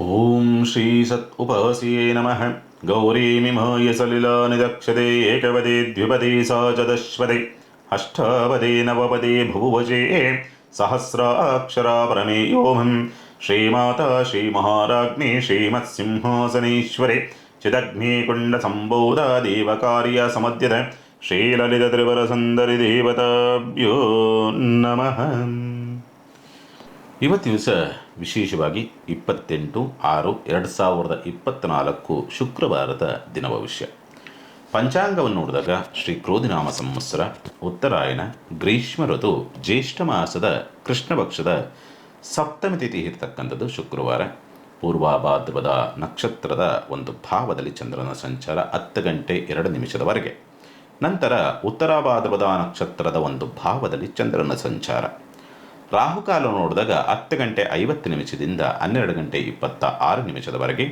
ಓಂ ಶ್ರೀ ಸತ್ ಉಪಹಸಿಯೇ ನಮಃ. ಗೌರೀಮಿಮಾಯ ಸಲಿಲಾನಿದಕ್ಷತೆ ಏಕಪದೇ ದ್ವಿಪದೇ ಸ ಚತುಷ್ಪದೇ ಅಷ್ಟಾಪದೇ ನವಪದೇ ಭುವಜೇ ಸಹಸ್ರಾಕ್ಷರ ಪರಮೇಯೋಹಂ. ಶ್ರೀಮಾತಾ ಶ್ರೀಮಹಾರಾಜ್ಞಿ ಶ್ರೀಮತ್ಸಿಂಹಾಸನೇಶ್ವರೆ ಚಿದಗ್ನಿಕುಂಡ ಸಂಬೋಧ ದೇವಕಾರ್ಯ ಸಮದ್ಯತ ಶ್ರೀಲಲಿತ ತ್ರಿವರ ಸುಂದರಿ ದೇವತಾಭ್ಯೋ ನಮಃ. ಇವತ್ತು ದಿವಸ ವಿಶೇಷವಾಗಿ 28/6/2024 ಶುಕ್ರವಾರದ ದಿನ ಭವಿಷ್ಯ. ಪಂಚಾಂಗವನ್ನು ನೋಡಿದಾಗ ಶ್ರೀ ಕ್ರೋಧಿನಾಮ ಸಂವತ್ಸರ, ಉತ್ತರಾಯಣ, ಗ್ರೀಷ್ಮ ಋತು, ಜ್ಯೇಷ್ಠ ಮಾಸದ ಕೃಷ್ಣ ಪಕ್ಷದ ಸಪ್ತಮಿ ತಿಥಿ ಇರತಕ್ಕಂಥದ್ದು ಶುಕ್ರವಾರ. ಪೂರ್ವಾಭಾದ್ರದ ನಕ್ಷತ್ರದ ಒಂದು ಭಾವದಲ್ಲಿ ಚಂದ್ರನ ಸಂಚಾರ 10 ಗಂಟೆ 2 ನಿಮಿಷದವರೆಗೆ. ನಂತರ ಉತ್ತರಾಭಾದ್ರದ ನಕ್ಷತ್ರದ ಒಂದು ಭಾವದಲ್ಲಿ ಚಂದ್ರನ ಸಂಚಾರ. ರಾಹುಕಾಲ ನೋಡಿದಾಗ 10 ಗಂಟೆ 50 ನಿಮಿಷದಿಂದ 12 ಗಂಟೆ 26 ನಿಮಿಷದವರೆಗೆ.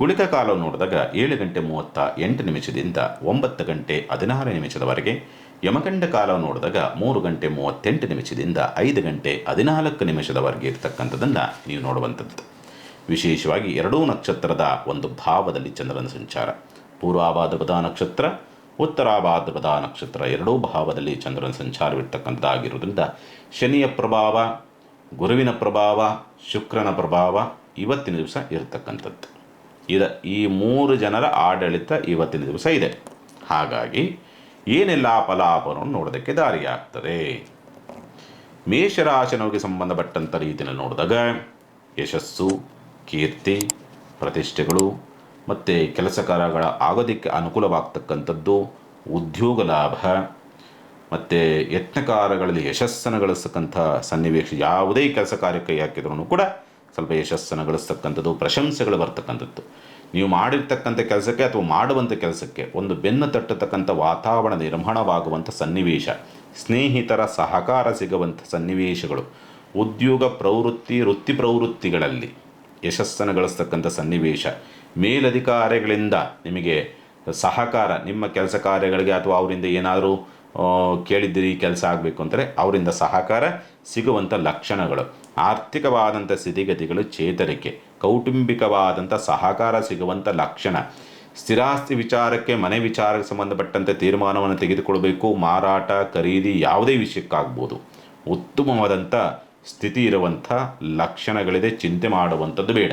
ಗುಳಿಕ ಕಾಲ ನೋಡಿದಾಗ 7 ಗಂಟೆ 38 ನಿಮಿಷದಿಂದ 9 ಗಂಟೆ 16 ನಿಮಿಷದವರೆಗೆ. ಯಮಗಂಡ ಕಾಲ ನೋಡಿದಾಗ 3 ಗಂಟೆ 38 ನಿಮಿಷದಿಂದ 5 ಗಂಟೆ 14 ನಿಮಿಷದವರೆಗೆ ಇರತಕ್ಕಂಥದ್ದನ್ನು ನೀವು ನೋಡುವಂಥದ್ದು. ವಿಶೇಷವಾಗಿ ಎರಡೂ ನಕ್ಷತ್ರದ ಒಂದು ಭಾವದಲ್ಲಿ ಚಂದ್ರನ ಸಂಚಾರ. ಪೂರ್ವಾಭಾದ್ರದ ನಕ್ಷತ್ರ, ಉತ್ತರಾಭಾದ್ರದ ನಕ್ಷತ್ರ ಎರಡೂ ಭಾವದಲ್ಲಿ ಚಂದ್ರನ ಸಂಚಾರವಿರ್ತಕ್ಕಂಥದ್ದಾಗಿರುವುದರಿಂದ ಶನಿಯ ಪ್ರಭಾವ, ಗುರುವಿನ ಪ್ರಭಾವ, ಶುಕ್ರನ ಪ್ರಭಾವ ಇವತ್ತಿನ ದಿವಸ ಇರತಕ್ಕಂಥದ್ದು. ಈ 3 ಜನರ ಆಡಳಿತ ಇವತ್ತಿನ ದಿವಸ ಇದೆ. ಹಾಗಾಗಿ ಏನೆಲ್ಲ ಫಲಾಫಲವನ್ನು ನೋಡೋದಕ್ಕೆ ದಾರಿಯಾಗ್ತದೆ. ಮೇಷರಾಶಿನವರಿಗೆ ಸಂಬಂಧಪಟ್ಟಂಥ ರೀತಿಯಲ್ಲಿ ನೋಡಿದಾಗ ಯಶಸ್ಸು, ಕೀರ್ತಿ, ಪ್ರತಿಷ್ಠೆಗಳು ಮತ್ತು ಕೆಲಸ ಕಾರ್ಯಗಳ ಆಗೋದಕ್ಕೆ ಅನುಕೂಲವಾಗ್ತಕ್ಕಂಥದ್ದು, ಉದ್ಯೋಗ ಲಾಭ ಮತ್ತು ಯತ್ನಕಾರಗಳಲ್ಲಿ ಯಶಸ್ಸನ್ನು ಗಳಿಸ್ತಕ್ಕಂಥ ಸನ್ನಿವೇಶ. ಯಾವುದೇ ಕೆಲಸ ಕಾರ್ಯ ಕೈ ಹಾಕಿದ್ರೂ ಕೂಡ ಸ್ವಲ್ಪ ಯಶಸ್ಸನ್ನು ಗಳಿಸ್ತಕ್ಕಂಥದ್ದು, ಪ್ರಶಂಸೆಗಳು ಬರ್ತಕ್ಕಂಥದ್ದು. ನೀವು ಮಾಡಿರ್ತಕ್ಕಂಥ ಕೆಲಸಕ್ಕೆ ಅಥವಾ ಮಾಡುವಂಥ ಕೆಲಸಕ್ಕೆ ಒಂದು ಬೆನ್ನು ತಟ್ಟತಕ್ಕಂಥ ವಾತಾವರಣ ನಿರ್ಮಾಣವಾಗುವಂಥ ಸನ್ನಿವೇಶ, ಸ್ನೇಹಿತರ ಸಹಕಾರ ಸಿಗುವಂಥ ಸನ್ನಿವೇಶಗಳು, ಉದ್ಯೋಗ ಪ್ರವೃತ್ತಿ, ವೃತ್ತಿ ಪ್ರವೃತ್ತಿಗಳಲ್ಲಿ ಯಶಸ್ಸನ್ನು ಗಳಿಸ್ತಕ್ಕಂಥ ಸನ್ನಿವೇಶ, ಮೇಲಧಿಕಾರಿಗಳಿಂದ ನಿಮಗೆ ಸಹಕಾರ, ನಿಮ್ಮ ಕೆಲಸ ಕಾರ್ಯಗಳಿಗೆ ಅಥವಾ ಅವರಿಂದ ಏನಾದರೂ ಕೇಳಿದ್ದೀರಿ ಕೆಲಸ ಆಗಬೇಕು ಅಂದರೆ ಅವರಿಂದ ಸಹಕಾರ ಸಿಗುವಂಥ ಲಕ್ಷಣಗಳು, ಆರ್ಥಿಕವಾದಂಥ ಸ್ಥಿತಿಗತಿಗಳು ಚೇತರಿಕೆ, ಕೌಟುಂಬಿಕವಾದಂಥ ಸಹಕಾರ ಸಿಗುವಂಥ ಲಕ್ಷಣ, ಸ್ಥಿರಾಸ್ತಿ ವಿಚಾರಕ್ಕೆ, ಮನೆ ವಿಚಾರಕ್ಕೆ ಸಂಬಂಧಪಟ್ಟಂತೆ ತೀರ್ಮಾನವನ್ನು ತೆಗೆದುಕೊಳ್ಬೇಕು, ಮಾರಾಟ ಖರೀದಿ ಯಾವುದೇ ವಿಷಯಕ್ಕಾಗ್ಬೋದು, ಉತ್ತಮವಾದಂಥ ಸ್ಥಿತಿ ಇರುವಂಥ ಲಕ್ಷಣಗಳಿದೆ. ಚಿಂತೆ ಮಾಡುವಂಥದ್ದು ಬೇಡ.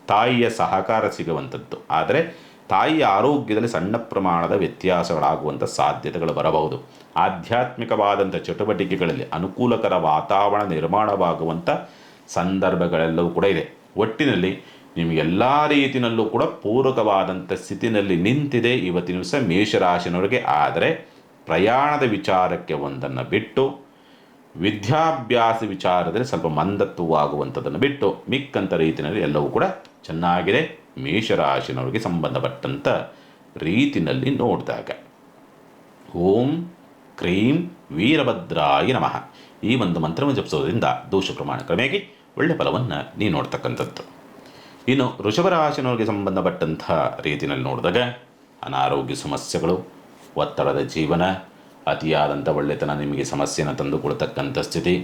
ತಾಯಿಯ ಸಹಕಾರ ಸಿಗುವಂಥದ್ದು, ಆದರೆ ತಾಯಿಯ ಆರೋಗ್ಯದಲ್ಲಿ ಸಣ್ಣ ಪ್ರಮಾಣದ ವ್ಯತ್ಯಾಸಗಳಾಗುವಂಥ ಸಾಧ್ಯತೆಗಳು ಬರಬಹುದು. ಆಧ್ಯಾತ್ಮಿಕವಾದಂಥ ಚಟುವಟಿಕೆಗಳಲ್ಲಿ ಅನುಕೂಲಕರ ವಾತಾವರಣ ನಿರ್ಮಾಣವಾಗುವಂಥ ಸಂದರ್ಭಗಳೆಲ್ಲವೂ ಕೂಡ ಇದೆ. ಒಟ್ಟಿನಲ್ಲಿ ನಿಮಗೆಲ್ಲ ರೀತಿಯಲ್ಲೂ ಕೂಡ ಪೂರಕವಾದಂಥ ಸ್ಥಿತಿನಲ್ಲಿ ನಿಂತಿದೆ ಇವತ್ತಿನ ದಿವಸ ಮೇಷರಾಶಿನವರಿಗೆ. ಆದರೆ ಪ್ರಯಾಣದ ವಿಚಾರಕ್ಕೆ ಒಂದನ್ನು ಬಿಟ್ಟು, ವಿದ್ಯಾಭ್ಯಾಸ ವಿಚಾರದಲ್ಲಿ ಸ್ವಲ್ಪ ಮಂದತ್ವವಾಗುವಂಥದ್ದನ್ನು ಬಿಟ್ಟು ಮಿಕ್ಕಂಥ ರೀತಿಯಲ್ಲಿ ಎಲ್ಲವೂ ಕೂಡ ಚೆನ್ನಾಗಿದೆ ಮೇಷರಾಶಿನವರಿಗೆ ಸಂಬಂಧಪಟ್ಟಂಥ ರೀತಿಯಲ್ಲಿ ನೋಡಿದಾಗ. ಓಂ ಕ್ರೀಂ ವೀರಭದ್ರಾಯ ನಮಃ ಈ ಒಂದು ಮಂತ್ರವನ್ನು ಜಪಿಸೋದ್ರಿಂದ ದೋಷ ಪ್ರಮಾಣ ಕ್ರಮೇಗಿ ಒಳ್ಳೆಯ ಫಲವನ್ನು ನೀವು ನೋಡ್ತಕ್ಕಂಥದ್ದು. ಇನ್ನು ವೃಷಭರಾಶಿನವರಿಗೆ ಸಂಬಂಧಪಟ್ಟಂಥ ರೀತಿಯಲ್ಲಿ ನೋಡಿದಾಗ ಅನಾರೋಗ್ಯ ಸಮಸ್ಯೆಗಳು, ಒತ್ತಡದ ಜೀವನ, ಅತಿಯಾದಂಥ ಒಳ್ಳೆತನ ನಿಮಗೆ ಸಮಸ್ಯೆಯನ್ನು ತಂದುಕೊಳ್ತಕ್ಕಂಥ ಸ್ಥಿತಿ,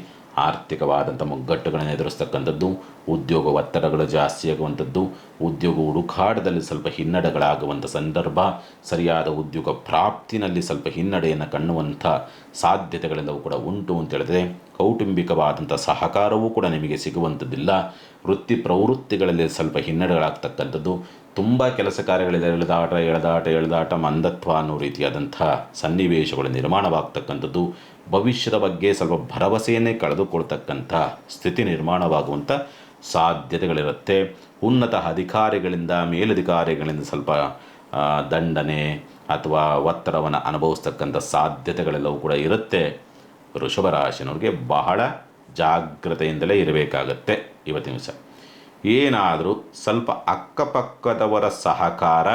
ಆರ್ಥಿಕವಾದಂಥ ಮುಗ್ಗಟ್ಟುಗಳನ್ನು ಎದುರಿಸ್ತಕ್ಕಂಥದ್ದು, ಉದ್ಯೋಗ ಒತ್ತಡಗಳು ಜಾಸ್ತಿ ಆಗುವಂಥದ್ದು, ಉದ್ಯೋಗ ಹುಡುಕಾಟದಲ್ಲಿ ಸ್ವಲ್ಪ ಹಿನ್ನಡೆಗಳಾಗುವಂಥ ಸಂದರ್ಭ, ಸರಿಯಾದ ಉದ್ಯೋಗ ಪ್ರಾಪ್ತಿನಲ್ಲಿ ಸ್ವಲ್ಪ ಹಿನ್ನಡೆಯನ್ನು ಕಾಣುವಂಥ ಸಾಧ್ಯತೆಗಳೆಲ್ಲವೂ ಕೂಡ ಉಂಟು ಅಂತ ಹೇಳಿದ್ರೆ, ಕೌಟುಂಬಿಕವಾದಂಥ ಸಹಕಾರವೂ ಕೂಡ ನಿಮಗೆ ಸಿಗುವಂಥದ್ದಿಲ್ಲ. ವೃತ್ತಿ ಪ್ರವೃತ್ತಿಗಳಲ್ಲಿ ಸ್ವಲ್ಪ ಹಿನ್ನಡೆಗಳಾಗ್ತಕ್ಕಂಥದ್ದು, ತುಂಬ ಕೆಲಸ ಕಾರ್ಯಗಳಿದೆ, ಎಳೆದಾಟ ಮಂದತ್ವ ಅನ್ನೋ ರೀತಿಯಾದಂಥ ಸನ್ನಿವೇಶಗಳು ನಿರ್ಮಾಣವಾಗ್ತಕ್ಕಂಥದ್ದು, ಭವಿಷ್ಯದ ಬಗ್ಗೆ ಸ್ವಲ್ಪ ಭರವಸೆಯನ್ನೇ ಕಳೆದುಕೊಳ್ತಕ್ಕಂಥ ಸ್ಥಿತಿ ನಿರ್ಮಾಣವಾಗುವಂಥ ಸಾಧ್ಯತೆಗಳಿರುತ್ತೆ. ಉನ್ನತ ಅಧಿಕಾರಿಗಳಿಂದ, ಮೇಲಧಿಕಾರಿಗಳಿಂದ ಸ್ವಲ್ಪ ದಂಡನೆ ಅಥವಾ ಒತ್ತಡವನ್ನು ಅನುಭವಿಸ್ತಕ್ಕಂಥ ಸಾಧ್ಯತೆಗಳೆಲ್ಲವೂ ಕೂಡ ಇರುತ್ತೆ. ವೃಷಭರಾಶಿನವ್ರಿಗೆ ಬಹಳ ಜಾಗ್ರತೆಯಿಂದಲೇ ಇರಬೇಕಾಗತ್ತೆ ಇವತ್ತಿನ ದಿವಸ. ಏನಾದರೂ ಸ್ವಲ್ಪ ಅಕ್ಕಪಕ್ಕದವರ ಸಹಕಾರ,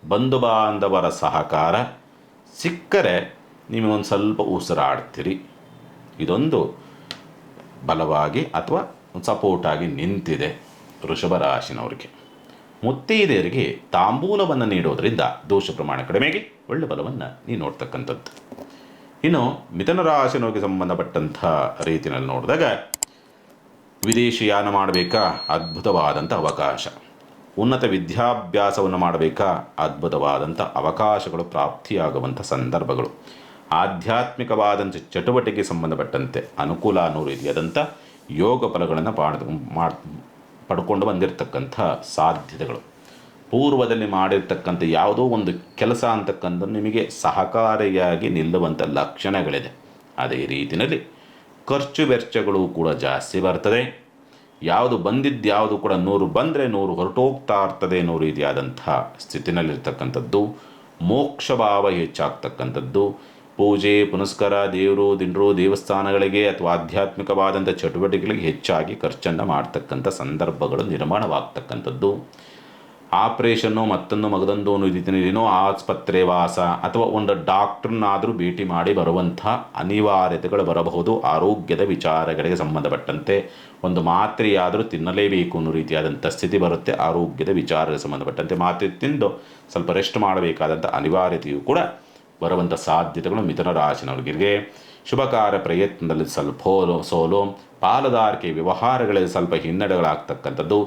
ಬಂಧು ಬಾಂಧವರ ಸಹಕಾರ ಸಿಕ್ಕರೆ ನಿಮಗೊಂದು ಸ್ವಲ್ಪ ಉಸಿರಾಡ್ತೀರಿ. ಇದೊಂದು ಬಲವಾಗಿ ಅಥವಾ ಸಪೋರ್ಟಾಗಿ ನಿಂತಿದೆ ವೃಷಭರಾಶಿನವರಿಗೆ. ಮುತ್ತೈದೆಯರಿಗೆ ತಾಂಬೂಲವನ್ನು ನೀಡೋದರಿಂದ ದೋಷ ಪ್ರಮಾಣ ಕಡಿಮೆಗೆ ಒಳ್ಳೆ ಬಲವನ್ನು ನೀವು ನೋಡ್ತಕ್ಕಂಥದ್ದು. ಇನ್ನು ಮಿಥುನ ರಾಶಿನವರಿಗೆ ಸಂಬಂಧಪಟ್ಟಂಥ ರೀತಿಯಲ್ಲಿ ನೋಡಿದಾಗ ವಿದೇಶಿಯಾನ ಮಾಡಬೇಕಾ? ಅದ್ಭುತವಾದಂಥ ಅವಕಾಶ. ಉನ್ನತ ವಿದ್ಯಾಭ್ಯಾಸವನ್ನು ಮಾಡಬೇಕಾ? ಅದ್ಭುತವಾದಂಥ ಅವಕಾಶಗಳು ಪ್ರಾಪ್ತಿಯಾಗುವಂಥ ಸಂದರ್ಭಗಳು. ಆಧ್ಯಾತ್ಮಿಕವಾದಂಥ ಚಟುವಟಿಕೆ ಸಂಬಂಧಪಟ್ಟಂತೆ ಅನುಕೂಲ ಅನ್ನೋ ರೀತಿಯಾದಂಥ ಯೋಗ ಫಲಗಳನ್ನು ಪಡ್ಕೊಂಡು ಬಂದಿರತಕ್ಕಂಥ ಸಾಧ್ಯತೆಗಳು. ಪೂರ್ವದಲ್ಲಿ ಮಾಡಿರ್ತಕ್ಕಂಥ ಯಾವುದೋ ಒಂದು ಕೆಲಸ ಅಂತಕ್ಕಂಥ ನಿಮಗೆ ಸಹಕಾರಿಯಾಗಿ ನಿಲ್ಲುವಂಥ ಲಕ್ಷಣಗಳಿದೆ. ಅದೇ ರೀತಿಯಲ್ಲಿ ಖರ್ಚು ವೆಚ್ಚಗಳು ಕೂಡ ಜಾಸ್ತಿ ಬರ್ತದೆ. ಯಾವುದು ಬಂದಿದ್ದು ಯಾವುದು ಕೂಡ 100 ಬಂದರೆ 100 ಹೊರಟೋಗ್ತಾ ಇರ್ತದೆ ಅನ್ನೋ ರೀತಿಯಾದಂಥ ಸ್ಥಿತಿನಲ್ಲಿರ್ತಕ್ಕಂಥದ್ದು. ಮೋಕ್ಷ ಭಾವ ಹೆಚ್ಚಾಗ್ತಕ್ಕಂಥದ್ದು. ಪೂಜೆ ಪುನಸ್ಕಾರ, ದೇವರು ದಿಂಡ್ರು ದೇವಸ್ಥಾನಗಳಿಗೆ ಅಥವಾ ಆಧ್ಯಾತ್ಮಿಕವಾದಂಥ ಚಟುವಟಿಕೆಗಳಿಗೆ ಹೆಚ್ಚಾಗಿ ಖರ್ಚನ್ನು ಮಾಡ್ತಕ್ಕಂಥ ಸಂದರ್ಭಗಳು ನಿರ್ಮಾಣವಾಗ್ತಕ್ಕಂಥದ್ದು. ಆಪ್ರೇಷನ್ನು ಮತ್ತೊಂದು ಮಗದೊಂದು ಏನೋ ಆಸ್ಪತ್ರೆ ವಾಸ ಅಥವಾ ಒಂದು ಡಾಕ್ಟ್ರನ್ನಾದರೂ ಭೇಟಿ ಮಾಡಿ ಬರುವಂಥ ಅನಿವಾರ್ಯತೆಗಳು ಬರಬಹುದು. ಆರೋಗ್ಯದ ವಿಚಾರಗಳಿಗೆ ಸಂಬಂಧಪಟ್ಟಂತೆ ಒಂದು ಮಾತ್ರೆಯಾದರೂ ತಿನ್ನಲೇಬೇಕು ಅನ್ನೋ ರೀತಿಯಾದಂಥ ಸ್ಥಿತಿ ಬರುತ್ತೆ. ಆರೋಗ್ಯದ ವಿಚಾರಗಳಿಗೆ ಸಂಬಂಧಪಟ್ಟಂತೆ ಮಾತ್ರೆ ತಿಂದು ಸ್ವಲ್ಪ ರೆಸ್ಟ್ ಮಾಡಬೇಕಾದಂಥ ಅನಿವಾರ್ಯತೆಯು ಕೂಡ ಬರುವಂಥ ಸಾಧ್ಯತೆಗಳು ಮಿಥುನ ರಾಶಿನವರಿಗೆ. ಶುಭ ಕಾರ್ಯ ಪ್ರಯತ್ನದಲ್ಲಿ ಸ್ವಲ್ಪ ಸೋಲು, ಪಾಲುದಾರಿಕೆ ವ್ಯವಹಾರಗಳಲ್ಲಿ ಸ್ವಲ್ಪ ಹಿನ್ನಡೆಗಳಾಗ್ತಕ್ಕಂಥದ್ದು.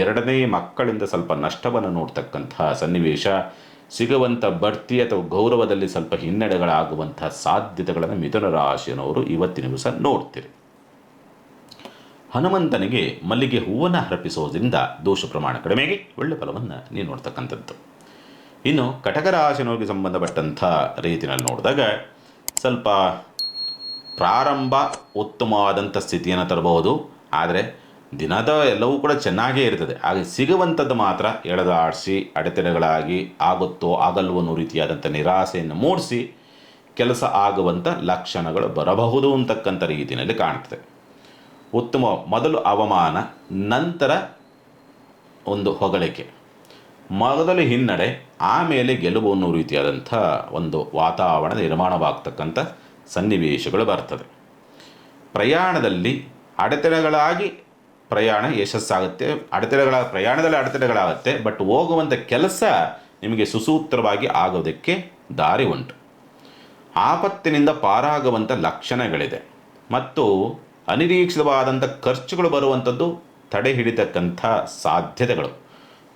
ಎರಡನೇ ಮಕ್ಕಳಿಂದ ಸ್ವಲ್ಪ ನಷ್ಟವನ್ನು ನೋಡ್ತಕ್ಕಂತಹ ಸನ್ನಿವೇಶ. ಸಿಗುವಂಥ ಬಡ್ತಿ ಅಥವಾ ಗೌರವದಲ್ಲಿ ಸ್ವಲ್ಪ ಹಿನ್ನಡೆಗಳಾಗುವಂಥ ಸಾಧ್ಯತೆಗಳನ್ನು ಮಿಥುನ ರಾಶಿಯವರು ಇವತ್ತಿನ ದಿವಸ ನೋಡ್ತೀರಿ. ಹನುಮಂತನಿಗೆ ಮಲ್ಲಿಗೆ ಹೂವನ್ನು ಅರ್ಪಿಸೋದ್ರಿಂದ ದೋಷ ಪ್ರಮಾಣ ಕಡಿಮೆಗೆ ಒಳ್ಳೆ ಫಲವನ್ನು ನೀವು ನೋಡ್ತಕ್ಕಂಥದ್ದು. ಇನ್ನು ಕಟಕ ರಾಶಿನವರಿಗೆ ಸಂಬಂಧಪಟ್ಟಂಥ ರೀತಿಯಲ್ಲಿ ನೋಡಿದಾಗ ಸ್ವಲ್ಪ ಪ್ರಾರಂಭ ಉತ್ತಮವಾದಂಥ ಸ್ಥಿತಿಯನ್ನು ತರಬಹುದು. ಆದರೆ ದಿನದ ಎಲ್ಲವೂ ಕೂಡ ಚೆನ್ನಾಗೇ ಇರ್ತದೆ. ಹಾಗೆ ಸಿಗುವಂಥದ್ದು ಮಾತ್ರ ಎಳೆದಾಡಿಸಿ ಅಡೆತಡೆಗಳಾಗಿ ಆಗುತ್ತೋ ಆಗಲ್ವೋ ಅನ್ನೋ ರೀತಿಯಾದಂಥ ನಿರಾಸೆಯನ್ನು ಮೂಡಿಸಿ ಕೆಲಸ ಆಗುವಂಥ ಲಕ್ಷಣಗಳು ಬರಬಹುದು ಅಂತಕ್ಕಂಥ ರೀತಿಯಲ್ಲಿ ಕಾಣ್ತದೆ. ಉತ್ತಮ ಮೊದಲು ಅವಮಾನ, ನಂತರ ಒಂದು ಹೊಗಳಿಕೆ, ಮೊದಲು ಹಿನ್ನಡೆ, ಆಮೇಲೆ ಗೆಲುವು ಅನ್ನೋ ರೀತಿಯಾದಂಥ ಒಂದು ವಾತಾವರಣ ನಿರ್ಮಾಣವಾಗ್ತಕ್ಕಂಥ ಸನ್ನಿವೇಶಗಳು ಬರ್ತದೆ. ಪ್ರಯಾಣದಲ್ಲಿ ಅಡೆತಡೆಗಳಾಗಿ ಪ್ರಯಾಣ ಯಶಸ್ಸಾಗುತ್ತೆ. ಪ್ರಯಾಣದಲ್ಲಿ ಅಡೆತಡೆಗಳಾಗುತ್ತೆ. ಬಟ್ ಹೋಗುವಂಥ ಕೆಲಸ ನಿಮಗೆ ಸುಸೂತ್ರವಾಗಿ ಆಗೋದಕ್ಕೆ ದಾರಿ ಉಂಟು. ಆಪತ್ತಿನಿಂದ ಪಾರಾಗುವಂಥ ಲಕ್ಷಣಗಳಿದೆ. ಮತ್ತು ಅನಿರೀಕ್ಷಿತವಾದಂಥ ಖರ್ಚುಗಳು ಬರುವಂಥದ್ದು ತಡೆ ಹಿಡಿತಕ್ಕಂಥ ಸಾಧ್ಯತೆಗಳು.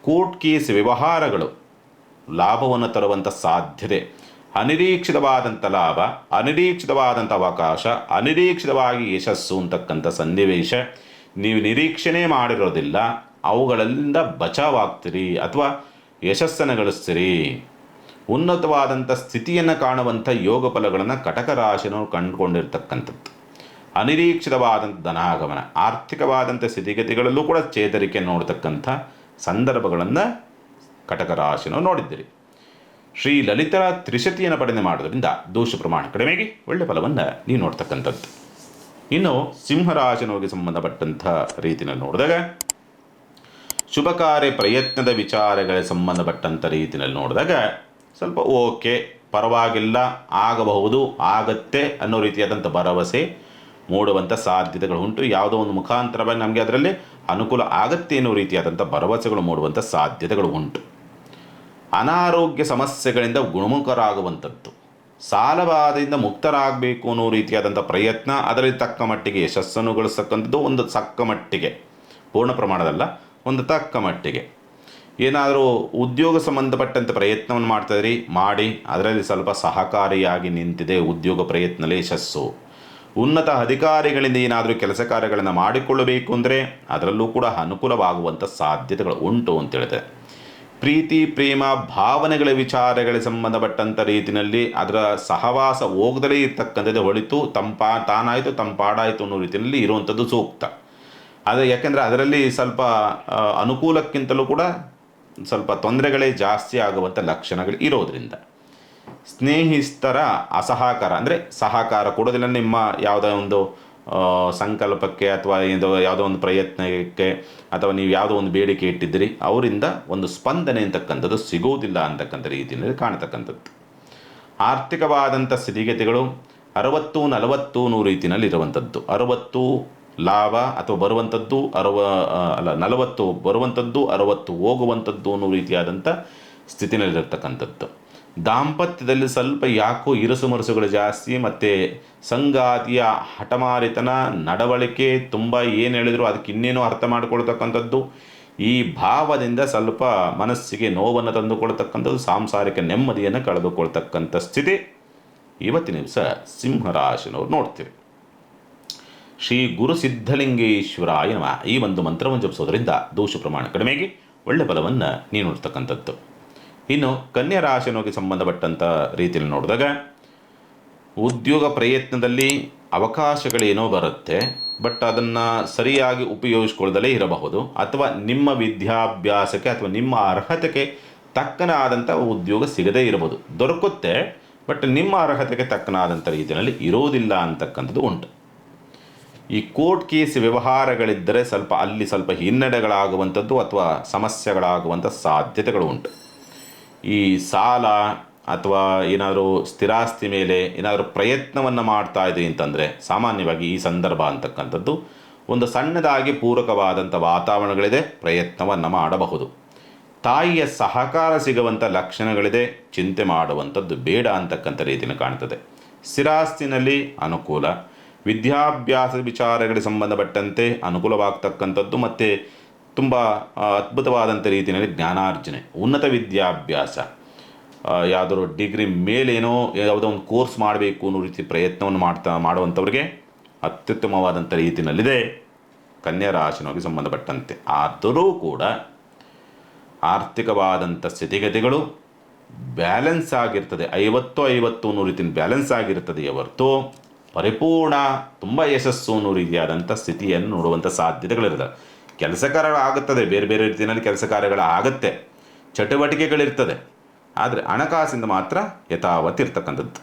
ಕೋರ್ಟ್ ಕೇಸ್ ವ್ಯವಹಾರಗಳು ಲಾಭವನ್ನು ತರುವಂಥ ಸಾಧ್ಯತೆ. ಅನಿರೀಕ್ಷಿತವಾದಂಥ ಲಾಭ, ಅನಿರೀಕ್ಷಿತವಾದಂಥ ಅವಕಾಶ, ಅನಿರೀಕ್ಷಿತವಾಗಿ ಯಶಸ್ಸು ಅಂತಕ್ಕಂಥ ಸನ್ನಿವೇಶ. ನೀವು ನಿರೀಕ್ಷಣೆ ಮಾಡಿರೋದಿಲ್ಲ, ಅವುಗಳಿಂದ ಬಚಾವಾಗ್ತೀರಿ ಅಥವಾ ಯಶಸ್ಸನ್ನು ಗಳಿಸ್ತೀರಿ. ಉನ್ನತವಾದಂಥ ಸ್ಥಿತಿಯನ್ನು ಕಾಣುವಂಥ ಯೋಗ ಫಲಗಳನ್ನು ಕಟಕ ರಾಶಿನವರು ಕಂಡುಕೊಂಡಿರ್ತಕ್ಕಂಥದ್ದು. ಅನಿರೀಕ್ಷಿತವಾದಂಥ ಧನಾಗಮನ, ಆರ್ಥಿಕವಾದಂಥ ಸ್ಥಿತಿಗತಿಗಳಲ್ಲೂ ಕೂಡ ಚೇತರಿಕೆ ನೋಡ್ತಕ್ಕಂಥ ಸಂದರ್ಭಗಳನ್ನು ಕಟಕ ರಾಶಿನವರು ನೋಡಿದ್ದೀರಿ. ಶ್ರೀ ಲಲಿತರ ತ್ರಿಶತಿಯನ್ನು ಪಡೆದು ಮಾಡೋದ್ರಿಂದ ದೋಷ ಪ್ರಮಾಣ ಕಡಿಮೆಗೆ ಒಳ್ಳೆ ಫಲವನ್ನು ನೀವು ನೋಡ್ತಕ್ಕಂಥದ್ದು. ಇನ್ನು ಸಿಂಹರಾಶಿನವರಿಗೆ ಸಂಬಂಧಪಟ್ಟಂಥ ರೀತಿಯಲ್ಲಿ ನೋಡಿದಾಗ ಶುಭ ಕಾರ್ಯ ಪ್ರಯತ್ನದ ವಿಚಾರಗಳಿಗೆ ಸಂಬಂಧಪಟ್ಟಂಥ ರೀತಿಯಲ್ಲಿ ನೋಡಿದಾಗ ಸ್ವಲ್ಪ ಓಕೆ, ಪರವಾಗಿಲ್ಲ, ಆಗಬಹುದು, ಆಗತ್ತೆ ಅನ್ನೋ ರೀತಿಯಾದಂಥ ಭರವಸೆ ಮೂಡುವಂಥ ಸಾಧ್ಯತೆಗಳು ಉಂಟು. ಯಾವುದೋ ಒಂದು ಮುಖಾಂತರವಾಗಿ ನಮಗೆ ಅದರಲ್ಲಿ ಅನುಕೂಲ ಆಗತ್ತೆ ಅನ್ನೋ ರೀತಿಯಾದಂಥ ಭರವಸೆಗಳು ಮೂಡುವಂಥ ಸಾಧ್ಯತೆಗಳು ಉಂಟು. ಅನಾರೋಗ್ಯ ಸಮಸ್ಯೆಗಳಿಂದ ಗುಣಮುಖರಾಗುವಂಥದ್ದು, ಸಾಲಬಾಧೆಯಿಂದ ಮುಕ್ತರಾಗಬೇಕು ಅನ್ನೋ ರೀತಿಯಾದಂಥ ಪ್ರಯತ್ನ, ಅದರಲ್ಲಿ ತಕ್ಕ ಮಟ್ಟಿಗೆ ಯಶಸ್ಸನ್ನು ಗಳಿಸ್ತಕ್ಕಂಥದ್ದು. ಒಂದು ತಕ್ಕ ಮಟ್ಟಿಗೆ, ಪೂರ್ಣ ಪ್ರಮಾಣದಲ್ಲ, ಒಂದು ತಕ್ಕ ಮಟ್ಟಿಗೆ. ಏನಾದರೂ ಉದ್ಯೋಗ ಸಂಬಂಧಪಟ್ಟಂಥ ಪ್ರಯತ್ನವನ್ನು ಮಾಡ್ತಾಯಿದ್ರಿ, ಮಾಡಿ ಅದರಲ್ಲಿ ಸ್ವಲ್ಪ ಸಹಕಾರಿಯಾಗಿ ನಿಂತಿದೆ. ಉದ್ಯೋಗ ಪ್ರಯತ್ನದಲ್ಲಿ ಯಶಸ್ಸು. ಉನ್ನತ ಅಧಿಕಾರಿಗಳಿಂದ ಏನಾದರೂ ಕೆಲಸ ಕಾರ್ಯಗಳನ್ನು ಮಾಡಿಕೊಳ್ಳಬೇಕು ಅಂದರೆ ಅದರಲ್ಲೂ ಕೂಡ ಅನುಕೂಲವಾಗುವಂಥ ಸಾಧ್ಯತೆಗಳು ಉಂಟು ಅಂತೇಳಿದೆ. ಪ್ರೀತಿ ಪ್ರೇಮ ಭಾವನೆಗಳ ವಿಚಾರಗಳಿಗೆ ಸಂಬಂಧಪಟ್ಟಂಥ ರೀತಿಯಲ್ಲಿ ಅದರ ಸಹವಾಸ ಹೋಗದಲೇ ಇರ್ತಕ್ಕಂಥದ್ದು ಹೊಳಿತು ತಾನಾಯಿತು ತಂಪಾಡಾಯಿತು ಅನ್ನೋ ರೀತಿಯಲ್ಲಿ ಇರುವಂಥದ್ದು ಸೂಕ್ತ. ಆದರೆ ಯಾಕೆಂದರೆ ಅದರಲ್ಲಿ ಸ್ವಲ್ಪ ಅನುಕೂಲಕ್ಕಿಂತಲೂ ಕೂಡ ಸ್ವಲ್ಪ ತೊಂದರೆಗಳೇ ಜಾಸ್ತಿ ಆಗುವಂಥ ಲಕ್ಷಣಗಳು ಇರೋದರಿಂದ ಸ್ನೇಹಿತರ ಅಸಹಕಾರ ಅಂದರೆ ಸಹಕಾರ ಕೊಡೋದಿಲ್ಲ. ನಿಮ್ಮ ಯಾವುದೋ ಒಂದು ಸಂಕಲ್ಪಕ್ಕೆ ಅಥವಾ ಯಾವುದೋ ಒಂದು ಪ್ರಯತ್ನಕ್ಕೆ ಅಥವಾ ನೀವು ಯಾವುದೋ ಒಂದು ಬೇಡಿಕೆ ಇಟ್ಟಿದ್ದೀರಿ, ಅವರಿಂದ ಒಂದು ಸ್ಪಂದನೆ ಅಂತಕ್ಕಂಥದ್ದು ಸಿಗೋದಿಲ್ಲ ಅಂತಕ್ಕಂಥ ರೀತಿಯಲ್ಲಿ ಕಾಣತಕ್ಕಂಥದ್ದು. ಆರ್ಥಿಕವಾದಂಥ ಸ್ಥಿತಿಗತಿಗಳು 60-40 ರೀತಿಯಲ್ಲಿ ಇರುವಂಥದ್ದು. 60 ಲಾಭ ಅಥವಾ ಬರುವಂಥದ್ದು 40 ಬರುವಂಥದ್ದು 60 ಹೋಗುವಂಥದ್ದು ಅನ್ನೋ ರೀತಿಯಾದಂಥ ಸ್ಥಿತಿನಲ್ಲಿರ್ತಕ್ಕಂಥದ್ದು. ದಾಂಪತ್ಯದಲ್ಲಿ ಸ್ವಲ್ಪ ಯಾಕೋ ಇರುಸು ಮುರುಸುಗಳು ಜಾಸ್ತಿ, ಮತ್ತು ಸಂಗಾತಿಯ ಹಠಮಾರಿತನ, ನಡವಳಿಕೆ, ತುಂಬ ಏನು ಹೇಳಿದ್ರು ಅದಕ್ಕೆ ಇನ್ನೇನೋ ಅರ್ಥ ಮಾಡಿಕೊಳ್ತಕ್ಕಂಥದ್ದು, ಈ ಭಾವದಿಂದ ಸ್ವಲ್ಪ ಮನಸ್ಸಿಗೆ ನೋವನ್ನು ತಂದುಕೊಳ್ತಕ್ಕಂಥದ್ದು, ಸಾಂಸಾರಿಕ ನೆಮ್ಮದಿಯನ್ನು ಕಳೆದುಕೊಳ್ತಕ್ಕಂಥ ಸ್ಥಿತಿ ಇವತ್ತಿನ ದಿವಸ ಸಿಂಹರಾಶಿನವ್ರು ನೋಡ್ತೀವಿ. ಶ್ರೀ ಗುರು ಸಿದ್ಧಲಿಂಗೇಶ್ವರಾಯ ನಮಃ ಈ ಒಂದು ಮಂತ್ರವನ್ನು ಜಪಿಸೋದ್ರಿಂದ ದೋಷ ಪ್ರಮಾಣ ಕಡಿಮೆಗೆ ಒಳ್ಳೆ ಫಲವನ್ನು ನೀಡುತ್ತಕ್ಕಂಥದ್ದು. ಇನ್ನು ಕನ್ಯಾ ರಾಶಿನೋಗಿ ಸಂಬಂಧಪಟ್ಟಂಥ ರೀತಿಯಲ್ಲಿ ನೋಡಿದಾಗ ಉದ್ಯೋಗ ಪ್ರಯತ್ನದಲ್ಲಿ ಅವಕಾಶಗಳೇನೋ ಬರುತ್ತೆ, ಬಟ್ ಅದನ್ನು ಸರಿಯಾಗಿ ಉಪಯೋಗಿಸ್ಕೊಳ್ದಲೇ ಇರಬಹುದು, ಅಥವಾ ನಿಮ್ಮ ವಿದ್ಯಾಭ್ಯಾಸಕ್ಕೆ ಅಥವಾ ನಿಮ್ಮ ಅರ್ಹತೆಗೆ ತಕ್ಕನಾದಂಥ ಉದ್ಯೋಗ ಸಿಗದೇ ಇರಬಹುದು. ದೊರಕುತ್ತೆ, ಬಟ್ ನಿಮ್ಮ ಅರ್ಹತೆಗೆ ತಕ್ಕನಾದಂಥ ರೀತಿಯಲ್ಲಿ ಇರೋದಿಲ್ಲ ಅಂತಕ್ಕಂಥದ್ದು ಉಂಟು. ಈ ಕೋರ್ಟ್ ಕೇಸ್ ವ್ಯವಹಾರಗಳಿದ್ದರೆ ಅಲ್ಲಿ ಸ್ವಲ್ಪ ಹಿನ್ನಡೆಗಳಾಗುವಂಥದ್ದು ಅಥವಾ ಸಮಸ್ಯೆಗಳಾಗುವಂಥ ಸಾಧ್ಯತೆಗಳು ಉಂಟು. ಈ ಸಾಲ ಅಥವಾ ಏನಾದರೂ ಸ್ಥಿರಾಸ್ತಿ ಮೇಲೆ ಏನಾದರೂ ಪ್ರಯತ್ನವನ್ನು ಮಾಡ್ತಾ ಇದೆ ಅಂತಂದರೆ ಸಾಮಾನ್ಯವಾಗಿ ಈ ಸಂದರ್ಭ ಅಂತಕ್ಕಂಥದ್ದು ಒಂದು ಸಣ್ಣದಾಗಿ ಪೂರಕವಾದಂಥ ವಾತಾವರಣಗಳಿದೆ, ಪ್ರಯತ್ನವನ್ನು ಮಾಡಬಹುದು. ತಾಯಿಯ ಸಹಕಾರ ಸಿಗುವಂಥ ಲಕ್ಷಣಗಳಿದೆ, ಚಿಂತೆ ಮಾಡುವಂಥದ್ದು ಬೇಡ ಅಂತಕ್ಕಂಥ ರೀತಿಯನ್ನು ಕಾಣ್ತದೆ. ಸ್ಥಿರಾಸ್ತಿನಲ್ಲಿ ಅನುಕೂಲ, ವಿದ್ಯಾಭ್ಯಾಸದ ವಿಚಾರಗಳಿಗೆ ಸಂಬಂಧಪಟ್ಟಂತೆ ಅನುಕೂಲವಾಗ್ತಕ್ಕಂಥದ್ದು, ಮತ್ತು ತುಂಬ ಅದ್ಭುತವಾದಂಥ ರೀತಿಯಲ್ಲಿ ಜ್ಞಾನಾರ್ಜನೆ, ಉನ್ನತ ವಿದ್ಯಾಭ್ಯಾಸ, ಯಾವುದಾದ್ರು ಡಿಗ್ರಿ ಮೇಲೇನೋ ಯಾವುದೋ ಒಂದು ಕೋರ್ಸ್ ಮಾಡಬೇಕು ಅನ್ನೋ ರೀತಿ ಪ್ರಯತ್ನವನ್ನು ಮಾಡುವಂಥವ್ರಿಗೆ ಅತ್ಯುತ್ತಮವಾದಂಥ ರೀತಿಯಲ್ಲಿದೆ ಕನ್ಯಾ ರಾಶಿನವರಿಗೆ ಸಂಬಂಧಪಟ್ಟಂತೆ. ಆದರೂ ಕೂಡ ಆರ್ಥಿಕವಾದಂಥ ಸ್ಥಿತಿಗತಿಗಳು ಬ್ಯಾಲೆನ್ಸ್ ಆಗಿರ್ತದೆ, 50-50 ಅನ್ನೋ ರೀತಿಯ ಬ್ಯಾಲೆನ್ಸ್ ಆಗಿರ್ತದೆ ಹೊರತು ಪರಿಪೂರ್ಣ ತುಂಬ ಯಶಸ್ಸು ಅನ್ನೋ ರೀತಿಯಾದಂಥ ಸ್ಥಿತಿಯನ್ನು ನೋಡುವಂಥ ಸಾಧ್ಯತೆಗಳಿರ್ತದೆ. ಕೆಲಸ ಕಾರ್ಯಗಳಾಗುತ್ತದೆ, ಬೇರೆ ಬೇರೆ ರೀತಿಯಲ್ಲಿ ಕೆಲಸ ಕಾರ್ಯಗಳಾಗತ್ತೆ, ಚಟುವಟಿಕೆಗಳಿರ್ತದೆ, ಆದರೆ ಹಣಕಾಸಿಂದ ಮಾತ್ರ ಯಥಾವತ್ ಇರ್ತಕ್ಕಂಥದ್ದು.